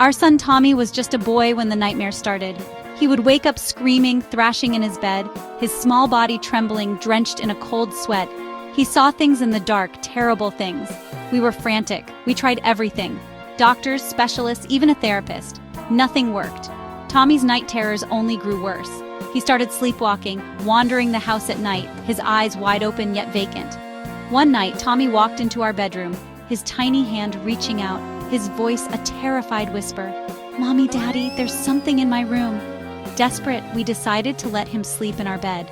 Our son Tommy was just a boy when the nightmare started. He would wake up screaming, thrashing in his bed, his small body trembling, drenched in a cold sweat. He saw things in the dark, terrible things. We were frantic. We tried everything. Doctors, specialists, even a therapist. Nothing worked. Tommy's night terrors only grew worse. He started sleepwalking, wandering the house at night, his eyes wide open yet vacant. One night, Tommy walked into our bedroom, his tiny hand reaching out, his voice a terrified whisper. "Mommy, Daddy, there's something in my room." Desperate, we decided to let him sleep in our bed.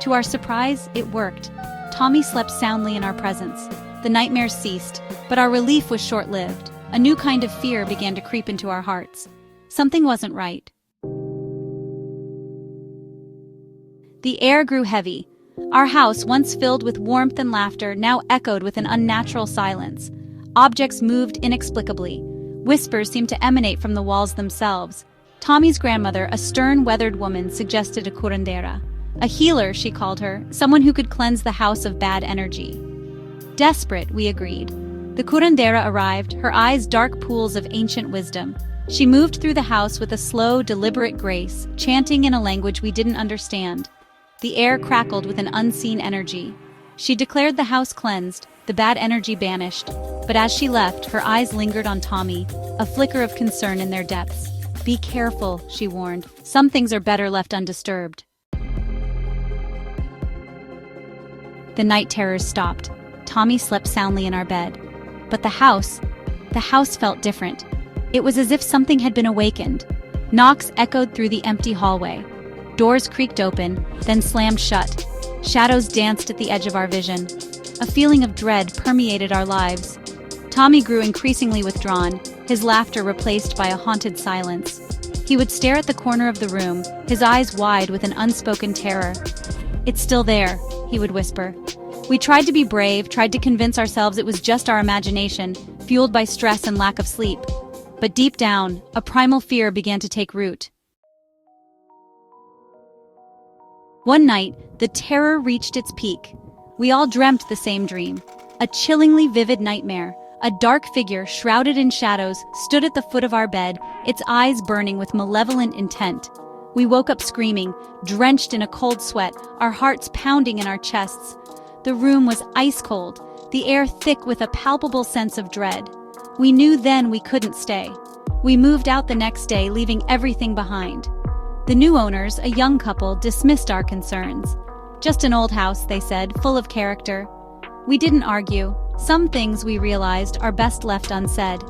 To our surprise, it worked. Tommy slept soundly in our presence. The nightmares ceased, but our relief was short-lived. A new kind of fear began to creep into our hearts. Something wasn't right. The air grew heavy. Our house, once filled with warmth and laughter, now echoed with an unnatural silence. Objects moved inexplicably. Whispers seemed to emanate from the walls themselves. Tommy's grandmother, a stern, weathered woman, suggested a curandera. A healer, she called her, someone who could cleanse the house of bad energy. Desperate, we agreed. The curandera arrived, her eyes dark pools of ancient wisdom. She moved through the house with a slow, deliberate grace, chanting in a language we didn't understand. The air crackled with an unseen energy. She declared the house cleansed, the bad energy banished. But as she left, her eyes lingered on Tommy, a flicker of concern in their depths. "Be careful," she warned. "Some things are better left undisturbed." The night terrors stopped. Tommy slept soundly in our bed. But the house felt different. It was as if something had been awakened. Knocks echoed through the empty hallway. Doors creaked open, then slammed shut. Shadows danced at the edge of our vision. A feeling of dread permeated our lives. Tommy grew increasingly withdrawn, his laughter replaced by a haunted silence. He would stare at the corner of the room, his eyes wide with an unspoken terror. "It's still there," he would whisper. We tried to be brave, tried to convince ourselves it was just our imagination, fueled by stress and lack of sleep. But deep down, a primal fear began to take root. One night, the terror reached its peak. We all dreamt the same dream. A chillingly vivid nightmare. A dark figure, shrouded in shadows, stood at the foot of our bed, its eyes burning with malevolent intent. We woke up screaming, drenched in a cold sweat, our hearts pounding in our chests. The room was ice cold, the air thick with a palpable sense of dread. We knew then we couldn't stay. We moved out the next day, leaving everything behind. The new owners, a young couple, dismissed our concerns. "Just an old house," they said, "full of character." We didn't argue. Some things, we realized, are best left unsaid.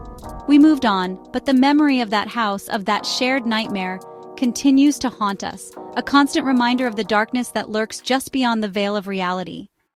We moved on, but the memory of that house, of that shared nightmare, continues to haunt us, a constant reminder of the darkness that lurks just beyond the veil of reality.